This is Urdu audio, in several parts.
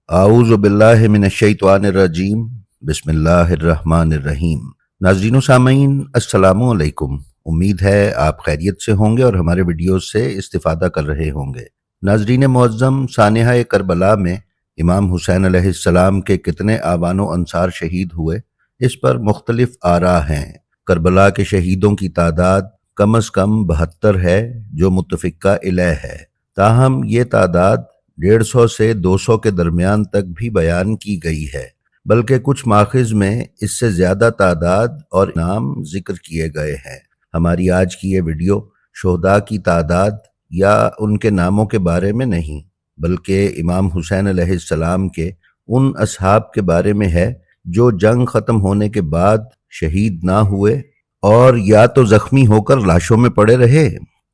اعوذ باللہ من الشیطان الرجیم بسم اللہ الرحمن الرحیم۔ ناظرین و سامعین السلام علیکم، امید ہے آپ خیریت سے ہوں گے اور ہمارے ویڈیوز سے استفادہ کر رہے ہوں گے۔ ناظرین معظم، سانحہ کربلا میں امام حسین علیہ السلام کے کتنے آبان و انصار شہید ہوئے، اس پر مختلف آراء ہیں۔ کربلا کے شہیدوں کی تعداد کم از کم 72 ہے جو متفقہ علیہ ہے، تاہم یہ تعداد 150 سے 200 کے درمیان تک بھی بیان کی گئی ہے، بلکہ کچھ ماخذ میں اس سے زیادہ تعداد اور نام ذکر کیے گئے ہیں۔ ہماری آج کی یہ ویڈیو شہداء کی تعداد یا ان کے ناموں کے بارے میں نہیں، بلکہ امام حسین علیہ السلام کے ان اصحاب کے بارے میں ہے جو جنگ ختم ہونے کے بعد شہید نہ ہوئے اور یا تو زخمی ہو کر لاشوں میں پڑے رہے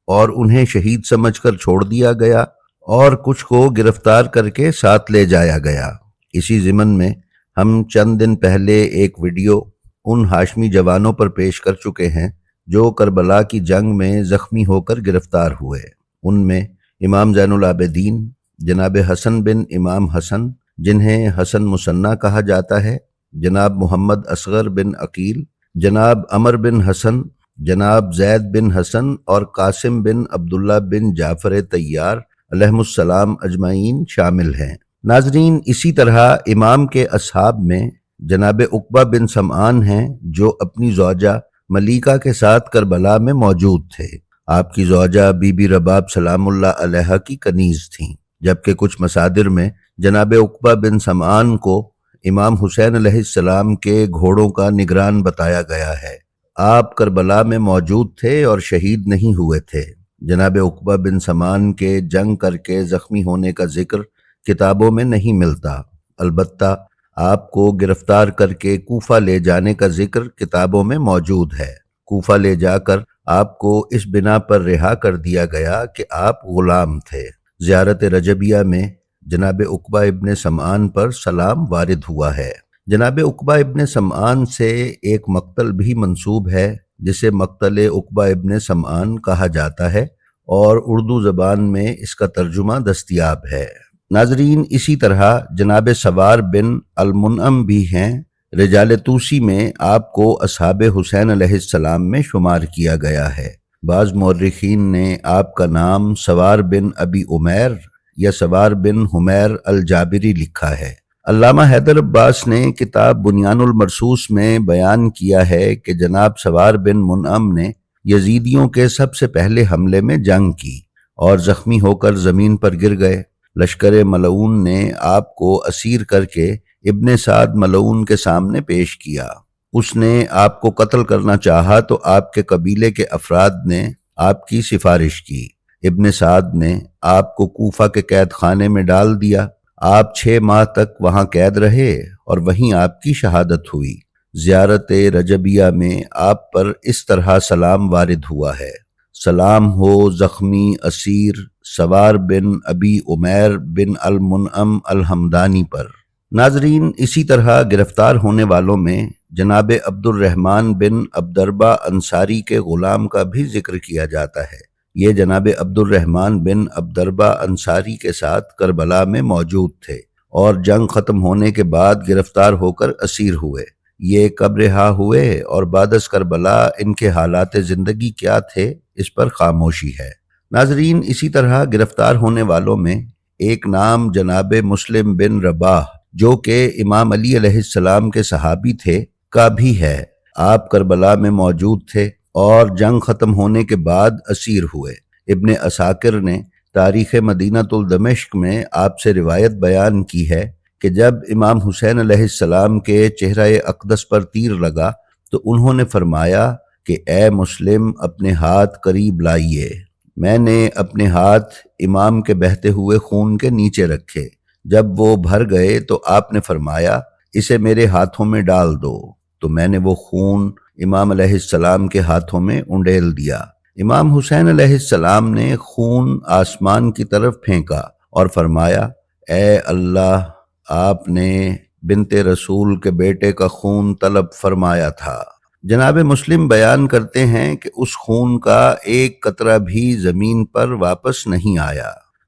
اور انہیں شہید سمجھ کر چھوڑ دیا گیا، اور کچھ کو گرفتار کر کے ساتھ لے جایا گیا۔ اسی ضمن میں ہم چند دن پہلے ایک ویڈیو ان ہاشمی جوانوں پر پیش کر چکے ہیں جو کربلا کی جنگ میں زخمی ہو کر گرفتار ہوئے۔ ان میں امام زین العابدین، جناب حسن بن امام حسن جنہیں حسن مثنیٰ کہا جاتا ہے، جناب محمد اصغر بن عقیل، جناب عمر بن حسن، جناب زید بن حسن اور قاسم بن عبداللہ بن جعفر طیار علیہ السلام اجمعین شامل ہیں۔ ناظرین، اسی طرح امام کے اصحاب میں جناب عقبہ بن سمعان ہیں جو اپنی زوجہ ملیکہ کے ساتھ کربلا میں موجود تھے۔ آپ کی زوجہ بی بی رباب سلام اللہ علیہا کی کنیز تھیں، جبکہ کچھ مصادر میں جناب عقبہ بن سمعان کو امام حسین علیہ السلام کے گھوڑوں کا نگران بتایا گیا ہے۔ آپ کربلا میں موجود تھے اور شہید نہیں ہوئے تھے۔ جناب عقبہ بن سمعان کے جنگ کر کے زخمی ہونے کا ذکر کتابوں میں نہیں ملتا، البتہ آپ کو گرفتار کر کے کوفہ لے جانے کا ذکر کتابوں میں موجود ہے۔ کوفہ لے جا کر آپ کو اس بنا پر رہا کر دیا گیا کہ آپ غلام تھے۔ زیارت رجبیہ میں جناب عقبہ ابن سمعان پر سلام وارد ہوا ہے۔ جناب عقبہ ابن سمعان سے ایک مقتل بھی منسوب ہے جسے مقتل عقبہ ابن سمعان کہا جاتا ہے، اور اردو زبان میں اس کا ترجمہ دستیاب ہے۔ ناظرین، اسی طرح جناب سوار بن المنعم بھی ہیں۔ رجال توسی میں آپ کو اصحاب حسین علیہ السلام میں شمار کیا گیا ہے۔ بعض مورخین نے آپ کا نام سوار بن ابی عمیر یا سوار بن حمیر الجابری لکھا ہے۔ علامہ حیدر عباس نے کتاب بنیان المرصوص میں بیان کیا ہے کہ جناب سوار بن منعم نے یزیدیوں کے سب سے پہلے حملے میں جنگ کی اور زخمی ہو کر زمین پر گر گئے۔ لشکر ملعون نے آپ کو اسیر کر کے ابن سعد ملعون کے سامنے پیش کیا۔ اس نے آپ کو قتل کرنا چاہا تو آپ کے قبیلے کے افراد نے آپ کی سفارش کی۔ ابن سعد نے آپ کو کوفہ کے قید خانے میں ڈال دیا۔ آپ 6 ماہ تک وہاں قید رہے اور وہیں آپ کی شہادت ہوئی۔ زیارت رجبیہ میں آپ پر اس طرح سلام وارد ہوا ہے: سلام ہو زخمی اسیر سوار بن ابی عمیر بن المنعم الحمدانی پر۔ ناظرین، اسی طرح گرفتار ہونے والوں میں جناب عبد الرحمن بن عبدربہ انصاری کے غلام کا بھی ذکر کیا جاتا ہے۔ یہ جناب عبد الرحمن بن عبدربہ انصاری کے ساتھ کربلا میں موجود تھے اور جنگ ختم ہونے کے بعد گرفتار ہو کر اسیر ہوئے۔ یہ کب رہا ہوئے اور بعد از کربلا ان کے حالات زندگی کیا تھے، اس پر خاموشی ہے۔ ناظرین، اسی طرح گرفتار ہونے والوں میں ایک نام جناب مسلم بن رباح جو کہ امام علی علیہ السلام کے صحابی تھے کا بھی ہے۔ آپ کربلا میں موجود تھے اور جنگ ختم ہونے کے بعد اسیر ہوئے۔ ابن عساکر نے تاریخ مدینہ الدمشق میں آپ سے روایت بیان کی ہے کہ جب امام حسین علیہ السلام کے چہرہ اقدس پر تیر لگا تو انہوں نے فرمایا کہ اے مسلم، اپنے ہاتھ قریب لائیے۔ میں نے اپنے ہاتھ امام کے بہتے ہوئے خون کے نیچے رکھے۔ جب وہ بھر گئے تو آپ نے فرمایا اسے میرے ہاتھوں میں ڈال دو، تو میں نے وہ خون امام علیہ السلام کے ہاتھوں میں انڈیل دیا۔ امام حسین علیہ السلام نے خون آسمان کی طرف پھینکا اور فرمایا اے اللہ، آپ نے بنت رسول کے بیٹے کا خون طلب فرمایا تھا۔ جناب مسلم بیان کرتے ہیں کہ اس خون کا ایک قطرہ بھی زمین پر واپس نہیں آیا۔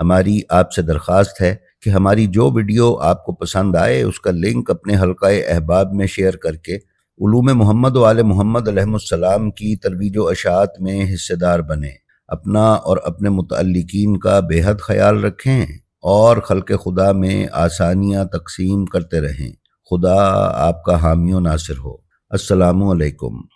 ہماری آپ سے درخواست ہے کہ ہماری جو ویڈیو آپ کو پسند آئے اس کا لنک اپنے حلقہ احباب میں شیئر کر کے علوم محمد و آل محمد علیہ السلام کی ترویج و اشاعت میں حصہ دار بنیں۔ اپنا اور اپنے متعلقین کا بے حد خیال رکھیں اور خلق خدا میں آسانیاں تقسیم کرتے رہیں۔ خدا آپ کا حامی و ناصر ہو۔ السلام علیکم۔